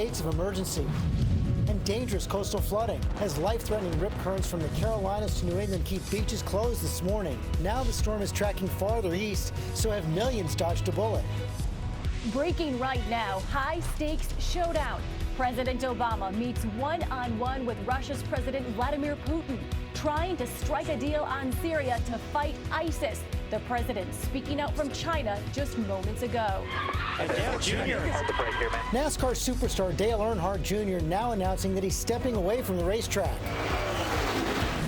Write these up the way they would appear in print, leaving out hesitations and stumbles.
States of emergency and dangerous coastal flooding as life-threatening rip currents from the Carolinas to New England keep beaches closed this morning. Now the storm is tracking farther east, so have millions dodged a bullet. Breaking right now, high-stakes showdown. President Obama meets one-on-one with Russia's President Vladimir Putin, trying to strike a deal on Syria to fight ISIS. The president speaking out from China just moments ago. NASCAR superstar Dale Earnhardt Jr. now announcing that he's stepping away from the racetrack.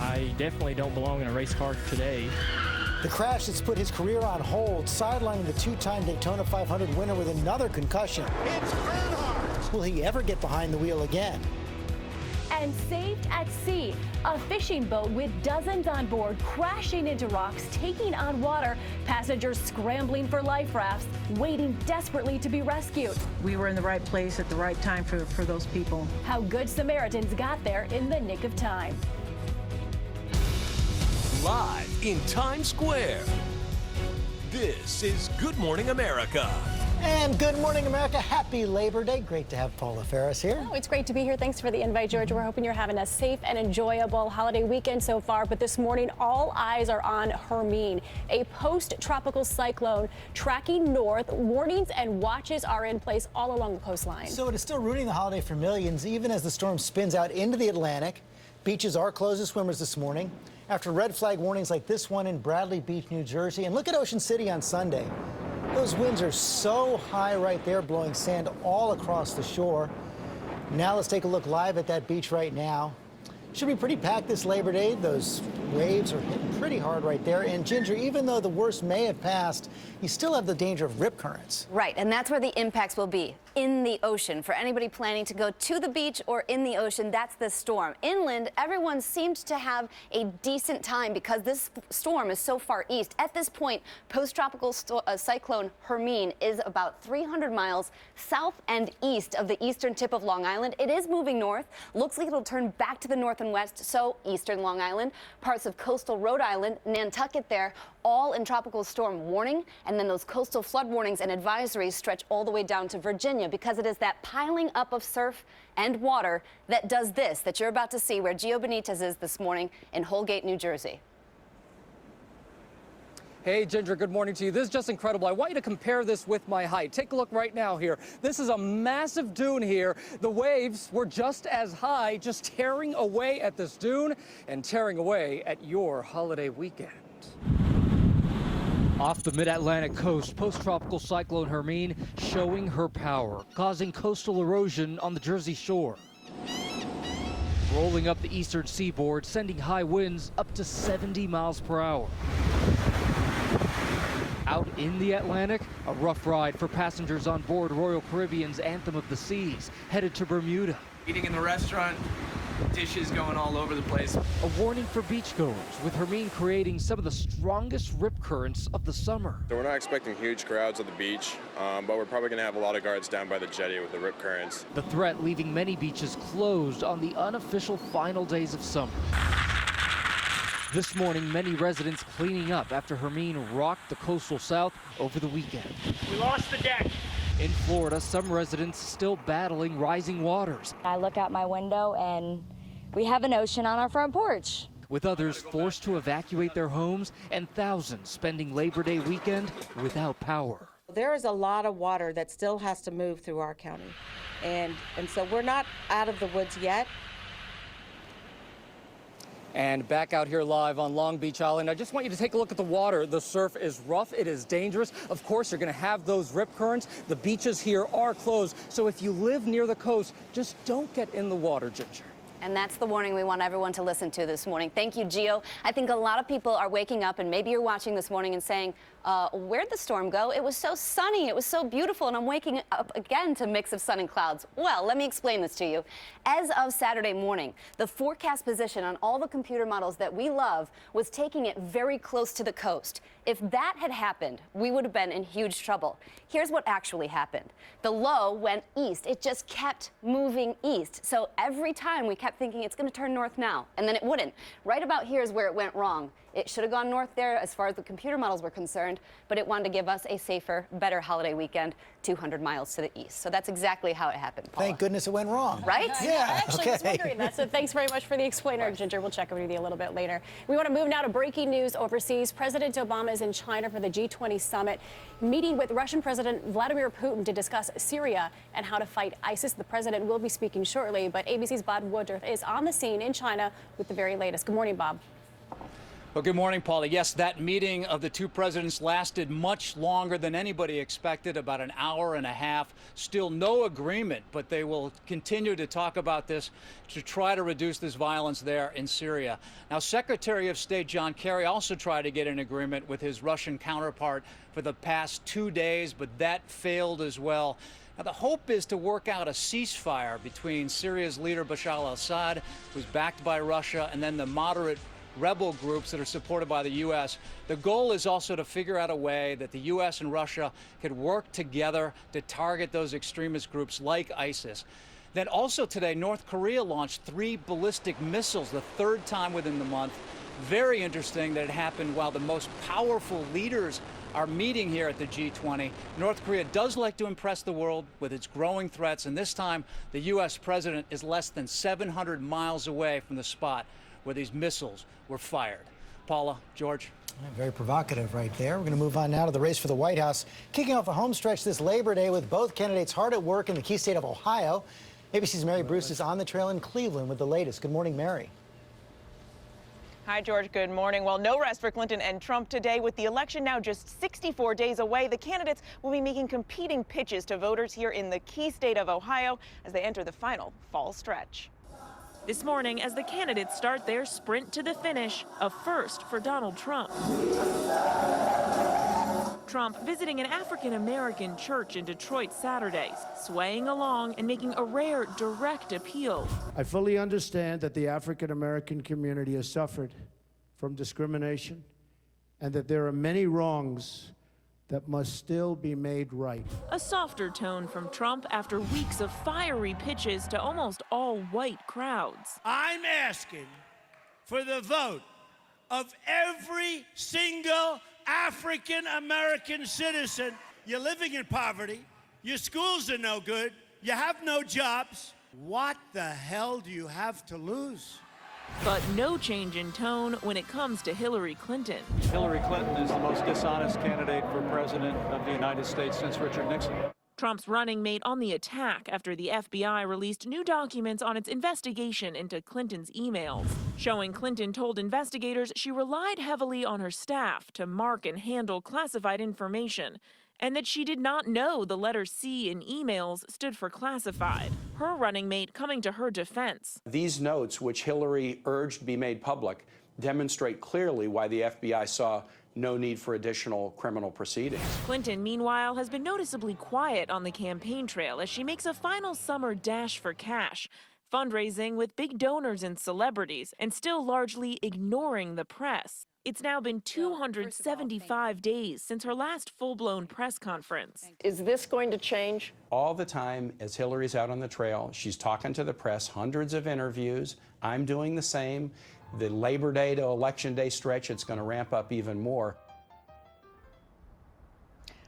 I definitely don't belong in a race car today. The crash that's put his career on hold, sidelining the two-time Daytona 500 winner with another concussion. It's Earnhardt! Will he ever get behind the wheel again? And saved at sea, a fishing boat with dozens on board crashing into rocks, taking on water, passengers scrambling for life rafts, waiting desperately to be rescued. We were in the right place at the right time for those people. How Good Samaritans got there in the nick of time. Live in Times Square, this is Good Morning America. And Good Morning America, happy Labor Day. Great to have Paula Ferris here. Oh, it's great to be here. Thanks for the invite, George. We're hoping you're having a safe and enjoyable holiday weekend so far. But this morning, all eyes are on Hermine, a post-tropical cyclone tracking north. Warnings and watches are in place all along the coastline. So it is still ruining the holiday for millions, even as the storm spins out into the Atlantic. Beaches are closed to swimmers this morning after red flag warnings like this one in Bradley Beach, New Jersey. And look at Ocean City on Sunday. Those winds are so high right there, blowing sand all across the shore. Now let's take a look live at that beach right now. Should be pretty packed this Labor Day. Those waves are hitting pretty hard right there. And Ginger, even though the worst may have passed, you still have the danger of rip currents. Right, and that's where the impacts will be, in the ocean. For anybody planning to go to the beach or in the ocean, that's the storm. Inland, everyone seemed to have a decent time because this storm is so far east. At this point, post-tropical cyclone Hermine is about 300 miles south and east of the eastern tip of Long Island. It is moving north. Looks like it'll turn back to the north and west, so eastern Long Island, parts of coastal Rhode Island, Nantucket there, all in tropical storm warning, and then those coastal flood warnings and advisories stretch all the way down to Virginia because it is that piling up of surf and water that does this that you're about to see where Gio Benitez is this morning in Holgate, New Jersey. Hey, Ginger, good morning to you. This is just incredible. I want you to compare this with my height. Take a look right now here. This is a massive dune here. The waves were just as high, just tearing away at this dune and tearing away at your holiday weekend. Off the mid-Atlantic coast, post-tropical cyclone Hermine showing her power, causing coastal erosion on the Jersey shore. Rolling up the eastern seaboard, sending high winds up to 70 miles per hour. Out in the Atlantic, a rough ride for passengers on board Royal Caribbean's Anthem of the Seas, headed to Bermuda. Eating in the restaurant, dishes going all over the place. A warning for beachgoers, with Hermine creating some of the strongest rip currents of the summer. So we're not expecting huge crowds at the beach, but we're probably going to have a lot of guards down by the jetty with the rip currents. The threat leaving many beaches closed on the unofficial final days of summer. This morning, many residents cleaning up after Hermine rocked the coastal south over the weekend. We lost the deck. In Florida, some residents still battling rising waters. I look out my window and we have an ocean on our front porch. With others forced to evacuate their homes and thousands spending Labor Day weekend without power. There is a lot of water that still has to move through our county. And so we're not out of the woods yet. And back out here live on Long Beach Island, I just want you to take a look at the water. The surf is rough, it is dangerous. Of course, you're going to have those rip currents. The beaches here are closed, so if you live near the coast, just don't get in the water, Ginger. And that's the warning we want everyone to listen to this morning. Thank you, Gio. I think a lot of people are waking up, and maybe you're watching this morning and saying, where'd the storm go? It was so sunny, it was so beautiful, and I'm waking up again to a mix of sun and clouds. Well, let me explain this to you. As of Saturday morning, the forecast position on all the computer models that we love was taking it very close to the coast. If that had happened, we would have been in huge trouble. Here's what actually happened. The low went east. It just kept moving east. So every time we kept thinking it's going to turn north now, and then it wouldn't. Right about here is where it went wrong. It should have gone north there as far as the computer models were concerned, but it wanted to give us a safer, better holiday weekend 200 miles to the east. So that's exactly how it happened, Paula. Thank goodness it went wrong. Right? Yeah, I actually was wondering that, so thanks very much for the explainer, Ginger. We'll check in with you a little bit later. We want to move now to breaking news overseas. President Obama is in China for the G20 summit, meeting with Russian President Vladimir Putin to discuss Syria and how to fight ISIS. The president will be speaking shortly, but ABC's Bob Woodruff is on the scene in China with the very latest. Good morning, Bob. Well, good morning, Paula. Yes, that meeting of the two presidents lasted much longer than anybody expected, about an hour and a half. Still no agreement, but they will continue to talk about this to try to reduce this violence there in Syria. Now, Secretary of State John Kerry also tried to get an agreement with his Russian counterpart for the past 2 days, but that failed as well. Now, the hope is to work out a ceasefire between Syria's leader Bashar al-Assad, who's backed by Russia, and then the moderate rebel groups that are supported by the U.S. The goal is also to figure out a way that the U.S. and Russia could work together to target those extremist groups like ISIS. Then also today, North Korea launched 3 ballistic missiles, the 3rd time within the month. Very interesting that it happened while the most powerful leaders are meeting here at the G20. North Korea does like to impress the world with its growing threats, and this time the U.S. president is less than 700 miles away from the spot where these missiles were fired. Paula, George. Very provocative right there. We're going to move on now to the race for the White House. Kicking off a home stretch this Labor Day with both candidates hard at work in the key state of Ohio. ABC's Mary Bruce is on the trail in Cleveland with the latest. Good morning, Mary. Hi, George. Good morning. Well, no rest for Clinton and Trump today. With the election now just 64 days away, the candidates will be making competing pitches to voters here in the key state of Ohio as they enter the final fall stretch. This morning, as the candidates start their sprint to the finish, a first for Donald Trump. Trump visiting an African-American church in Detroit Saturday, swaying along and making a rare direct appeal. I fully understand that the African-American community has suffered from discrimination and that there are many wrongs that must still be made right. A softer tone from Trump after weeks of fiery pitches to almost all white crowds. I'm asking for the vote of every single African-American citizen. You're living in poverty, your schools are no good, you have no jobs. What the hell do you have to lose? But no change in tone when it comes to Hillary Clinton. Hillary Clinton is the most dishonest candidate for president of the United States since Richard Nixon. Trump's running mate on the attack after the FBI released new documents on its investigation into Clinton's emails, showing Clinton told investigators she relied heavily on her staff to mark and handle classified information, and that she did not know the letter C in emails stood for classified. Her running mate coming to her defense. These notes, which Hillary urged be made public, demonstrate clearly why the FBI saw no need for additional criminal proceedings. Clinton, meanwhile, has been noticeably quiet on the campaign trail as she makes a final summer dash for cash, fundraising with big donors and celebrities, and still largely ignoring the press. It's now been 275 days since her last full-blown press conference. Is this going to change? All the time, as Hillary's out on the trail, she's talking to the press, hundreds of interviews. I'm doing the same. The Labor Day to Election Day stretch, it's going to ramp up even more.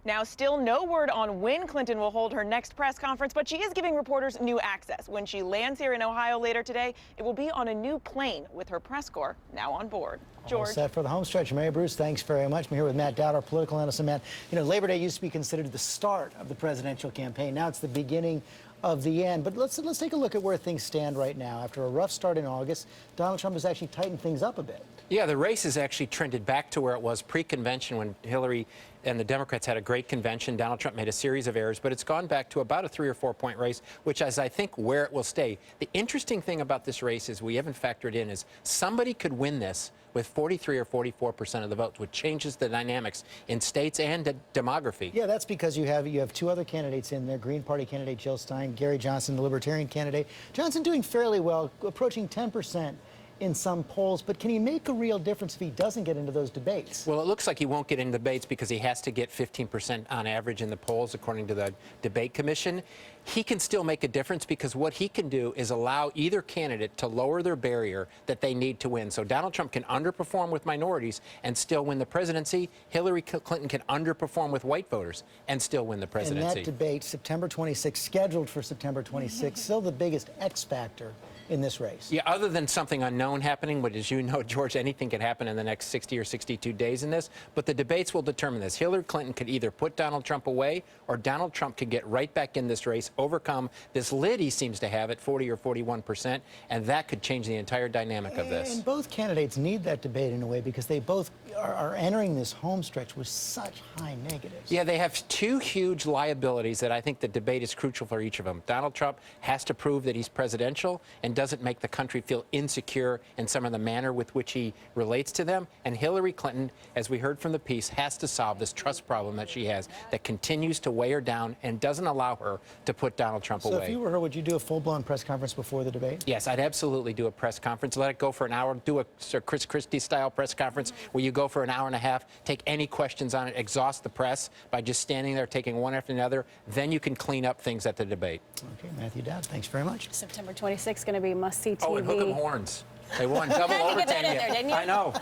Now, still no word on when Clinton will hold her next press conference, but she is giving reporters new access. When she lands here in Ohio later today, it will be on a new plane with her press corps now on board. George. All set for the home stretch. Mary Bruce, thanks very much. I'm here with Matt Dowd, our political analyst. And Matt, you know, Labor Day used to be considered the start of the presidential campaign. Now it's the beginning of the end. But let's take a look at where things stand right now. After a rough start in August, Donald Trump has actually tightened things up a bit. Yeah, the race has actually trended back to where it was pre-convention when Hillary and the Democrats had a great convention. Donald Trump made a series of errors, but it's gone back to about a 3 or 4 point race, which is, I think, where it will stay. The interesting thing about this race is we haven't factored in is somebody could win this with 43 or 44% of the votes, which changes the dynamics in states and demography. Yeah, that's because you have 2 other candidates in there, Green Party candidate Jill Stein, Gary Johnson, the Libertarian candidate. Johnson doing fairly well, approaching 10% in some polls, but can he make a real difference if he doesn't get into those debates? Well, it looks like he won't get into debates because he has to get 15% on average in the polls, according to the debate commission. He can still make a difference because what he can do is allow either candidate to lower their barrier that they need to win. So Donald Trump can underperform with minorities and still win the presidency. Hillary Clinton can underperform with white voters and still win the presidency. And that debate, September 26th, scheduled for September 26th, still the biggest X factor in this race. Yeah, other than something unknown happening, but as you know, George, anything can happen in the next 60 or 62 days in this. But the debates will determine this. Hillary Clinton could either put Donald Trump away, or Donald Trump could get right back in this race, overcome this lid he seems to have at 40 or 41%, and that could change the entire dynamic of this. And both candidates need that debate in a way because they both are entering this home stretch with such high negatives. Yeah, they have two huge liabilities that I think the debate is crucial for each of them. Donald Trump has to prove that he's presidential and doesn't make the country feel insecure in some of the manner with which he relates to them. And Hillary Clinton, as we heard from the piece, has to solve this trust problem that she has that continues to weigh her down and doesn't allow her to put Donald Trump away. So if you were her, would you do a full-blown press conference before the debate? Yes, I'd absolutely do a press conference. Let it go for an hour. Do a Sir Chris Christie-style press conference where you go for an hour and a half, take any questions on it, exhaust the press by just standing there taking one after another. Then you can clean up things at the debate. Okay, Matthew Dowd, thanks very much. September 26th going to be must-see TV. Oh, and hook 'em horns. They won double You overtime. get that in there, didn't you? I know.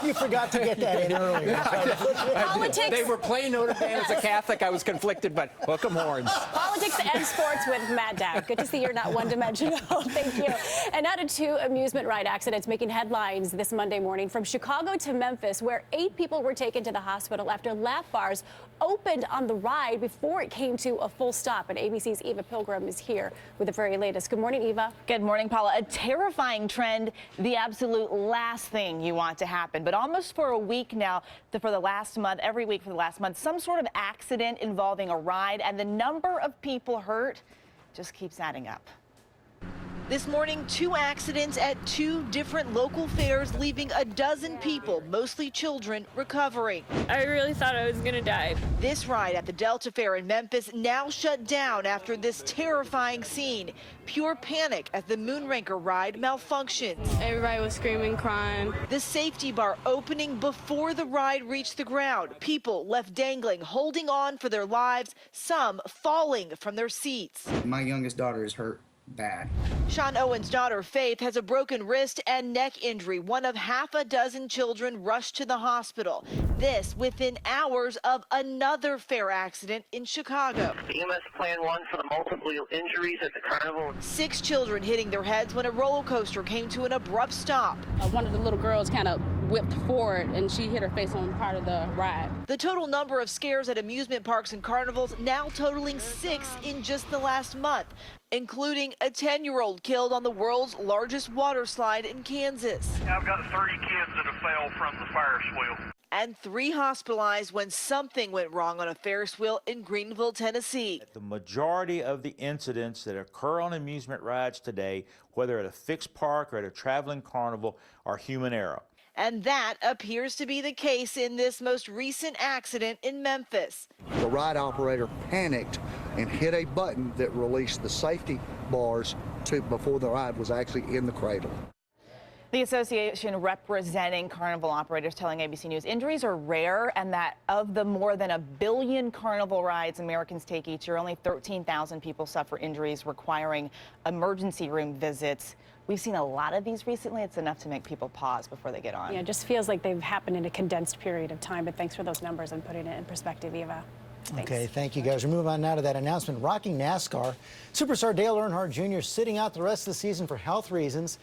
You forgot to get that in earlier. Politics. They were playing Notre Dame as a Catholic. I was conflicted, but hook 'em horns. Politics and sports with Matt Dowd. Good to see you're not one-dimensional. Thank you. And now to two amusement ride accidents making headlines this Monday morning from Chicago to Memphis, where 8 people were taken to the hospital after lap bars opened on the ride before it came to a full stop. And ABC's Eva Pilgrim is here with the very latest. Good morning, Eva. Good morning, Paula. A terrifying trend, the absolute last thing you want to happen. But almost for a week now, for the last month, every week for the last month, some sort of accident involving a ride, and the number of people hurt just keeps adding up. This morning, 2 accidents at 2 different local fairs, leaving a dozen people, mostly children, recovering. I really thought I was going to die. This ride at the Delta Fair in Memphis now shut down after this terrifying scene. Pure panic as the Moonraker ride malfunctions. Everybody was screaming, crying. The safety bar opening before the ride reached the ground. People left dangling, holding on for their lives, some falling from their seats. My youngest daughter is hurt bad. Sean Owen's daughter, Faith, has a broken wrist and neck injury. One of half a dozen children rushed to the hospital. This within hours of another fair accident in Chicago. EMS Plan 1 for the multiple injuries at the carnival. 6 children hitting their heads when a roller coaster came to an abrupt stop. One of the little girls kind of whipped forward and she hit her face on part of the ride. The total number of scares at amusement parks and carnivals now totaling 6 in just the last month, including a 10-year-old killed on the world's largest water slide in Kansas. I've got 30 kids that have fell from the Ferris wheel. And 3 hospitalized when something went wrong on a Ferris wheel in Greenville, Tennessee. The majority of the incidents that occur on amusement rides today, whether at a fixed park or at a traveling carnival, are human error. And that appears to be the case in this most recent accident in Memphis. The ride operator panicked and hit a button that released the safety bars before the ride was actually in the cradle. The association representing carnival operators telling ABC News injuries are rare and that of the more than 1 billion carnival rides Americans take each year, only 13,000 people suffer injuries requiring emergency room visits. We've seen a lot of these recently. It's enough to make people pause before they get on. Yeah, it just feels like they've happened in a condensed period of time, but thanks for those numbers and putting it in perspective, Eva. Thanks. Okay, thank you, guys. We're moving on now to that announcement. Rocking NASCAR, superstar Dale Earnhardt Jr. sitting out the rest of the season for health reasons.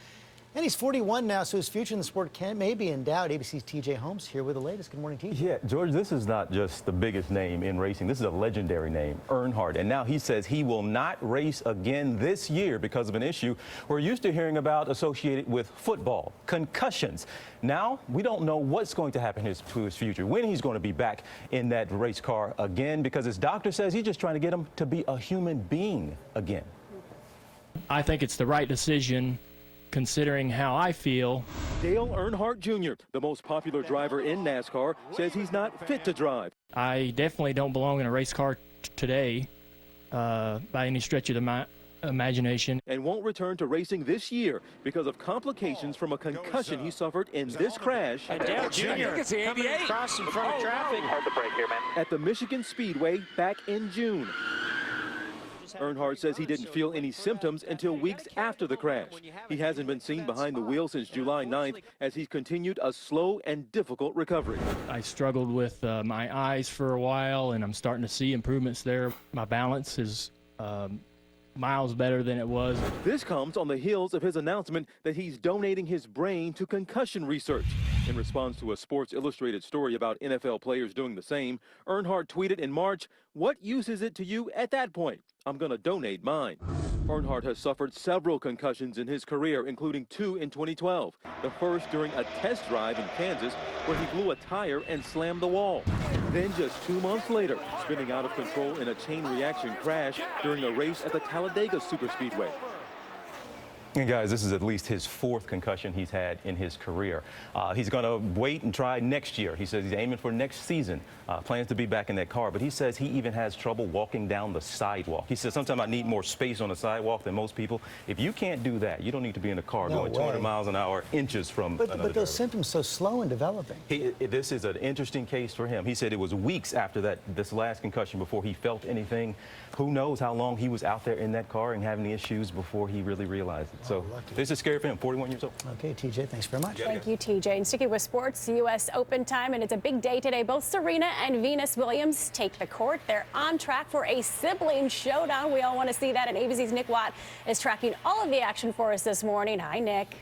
And he's 41 now, so his future in the sport may be in doubt. ABC's TJ Holmes here with the latest. Good morning, TJ. Yeah, George, this is not just the biggest name in racing. This is a legendary name, Earnhardt. And now he says he will not race again this year because of an issue we're used to hearing about associated with football, concussions. Now, we don't know what's going to happen to his future, when he's going to be back in that race car again, because his doctor says he's just trying to get him to be a human being again. I think it's the right decision, considering how I feel. Dale Earnhardt Jr., the most popular driver in NASCAR, says he's not fit to drive. I definitely don't belong in a race car today by any stretch of imagination. And won't return to racing this year because of complications from a concussion he suffered in this crash. And Dale Jr. coming across in front of traffic. Hard to break here, man. At the Michigan Speedway back in June. Earnhardt says he didn't feel any symptoms until weeks after the crash. He hasn't been seen behind the wheel since July 9th as he's continued a slow and difficult recovery. I struggled with my eyes for a while, and I'm starting to see improvements there. My balance is miles better than it was. This comes on the heels of his announcement that he's donating his brain to concussion research. In response to a Sports Illustrated story about NFL players doing the same, Earnhardt tweeted in March, "What use is it to you at that point? I'm going to donate mine." Earnhardt has suffered several concussions in his career, including 2 in 2012. The first during a test drive in Kansas where he blew a tire and slammed the wall. Then just 2 months later, spinning out of control in a chain reaction crash during a race at the Talladega Superspeedway. And guys, this is at least his 4th concussion he's had in his career. He's going to wait and try next year. He says he's aiming for next season, plans to be back in that car. But he says he even has trouble walking down the sidewalk. He says, sometimes I need more space on the sidewalk than most people. If you can't do that, you don't need to be in a car going 200 miles an hour, inches from another But those driver. symptoms so slow in developing. This is an interesting case for him. He said it was weeks after this last concussion before he felt anything. Who knows how long he was out there in that car and having the issues before he really realized it. So this is scary for him, 41 years old. Okay, TJ, thanks very much. Thank you, TJ. And sticking with sports, U.S. Open time, and it's a big day today. Both Serena and Venus Williams take the court. They're on track for a sibling showdown. We all want to see that, and ABC's Nick Watt is tracking all of the action for us this morning. Hi, Nick.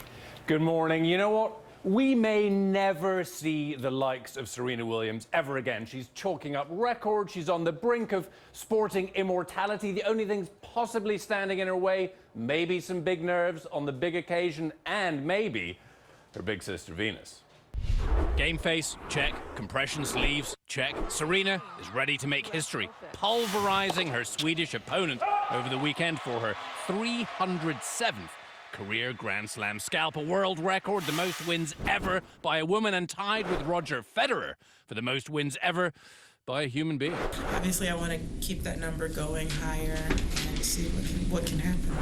Good morning. You know what? We may never see the likes of Serena Williams ever again. She's chalking up records. She's on the brink of sporting immortality. The only things possibly standing in her way, maybe some big nerves on the big occasion, and maybe her big sister Venus. Game face, check. Compression sleeves, check. Serena is ready to make history, pulverizing her Swedish opponent over the weekend for her 307th career Grand Slam scalp, a world record, the most wins ever by a woman, and tied with Roger Federer for the most wins ever by a human being. Obviously, I want to keep that number going higher and see what can happen.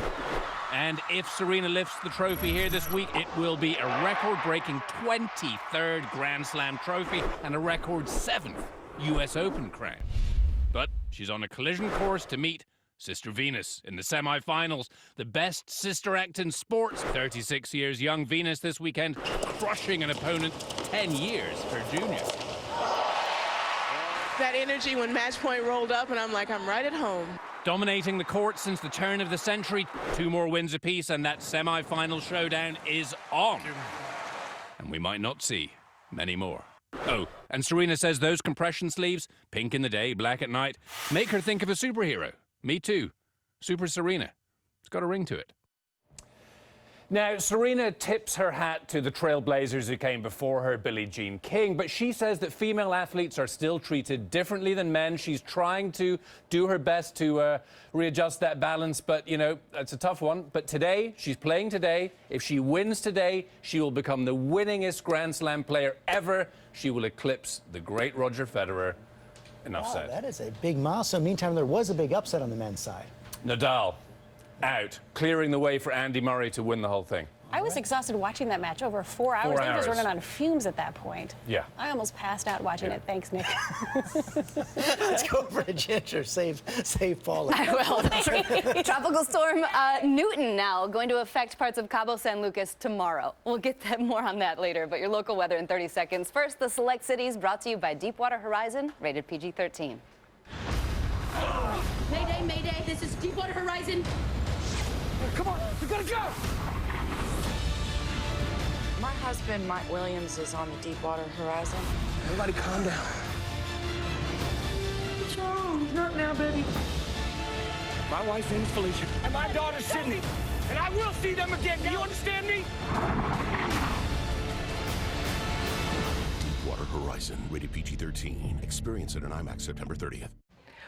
And if Serena lifts the trophy here this week, it will be a record-breaking 23rd Grand Slam trophy and a record 7th US Open crown. But she's on a collision course to meet Sister Venus in the semi-finals, the best sister act in sports. 36 years young Venus this weekend, crushing an opponent 10 years her junior. That energy when match point rolled up, and I'm like, I'm right at home. Dominating the court since the turn of the century, 2 more wins apiece, and that semi-final showdown is on. And we might not see many more. Oh, and Serena says those compression sleeves, pink in the day, black at night, make her think of a superhero. Me too. Super Serena. It's got a ring to it. Now, Serena tips her hat to the trailblazers who came before her, Billie Jean King, but she says that female athletes are still treated differently than men. She's trying to do her best to readjust that balance, but, you know, it's a tough one. But today, she's playing today. If she wins today, she will become the winningest Grand Slam player ever. She will eclipse the great Roger Federer. Enough said. That is a big milestone. Meantime, there was a big upset on the men's side. Nadal out, clearing the way for Andy Murray to win the whole thing. I was exhausted watching that match over 4 hours. 4 I was hours. running on fumes at that point. Yeah. I almost passed out watching it. Thanks, Nick. Let's go over to Ginger. Save Paula. I will. Tropical storm Newton now going to affect parts of Cabo San Lucas tomorrow. We'll get more on that later, but your local weather in 30 seconds. First, the select cities brought to you by Deepwater Horizon, rated PG-13. Mayday, Mayday, this is Deepwater Horizon. Come on, we gotta go! My husband, Mike Williams, is on the Deepwater Horizon. Everybody calm down. What's wrong? Not now, baby. My wife's name's Felicia. And my daughter's Sydney. And I will see them again. Do you understand me? Deepwater Horizon, rated PG-13. Experience it in IMAX September 30th.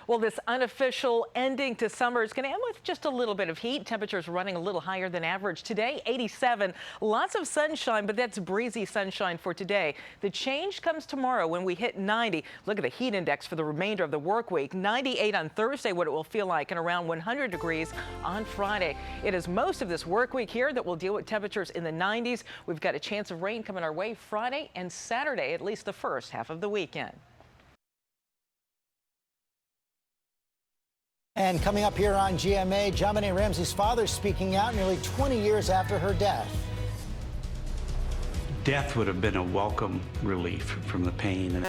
Well, this unofficial ending to summer is going to end with just a little bit of heat. Temperatures running a little higher than average today, 87. Lots of sunshine, but that's breezy sunshine for today. The change comes tomorrow when we hit 90. Look at the heat index for the remainder of the work week. 98 on Thursday, what it will feel like, and around 100 degrees on Friday. It is most of this work week here that will deal with temperatures in the 90s. We've got a chance of rain coming our way Friday and Saturday, at least the first half of the weekend. And coming up here on GMA, JonBenet Ramsey's father speaking out nearly 20 years after her death. Death would have been a welcome relief from the pain.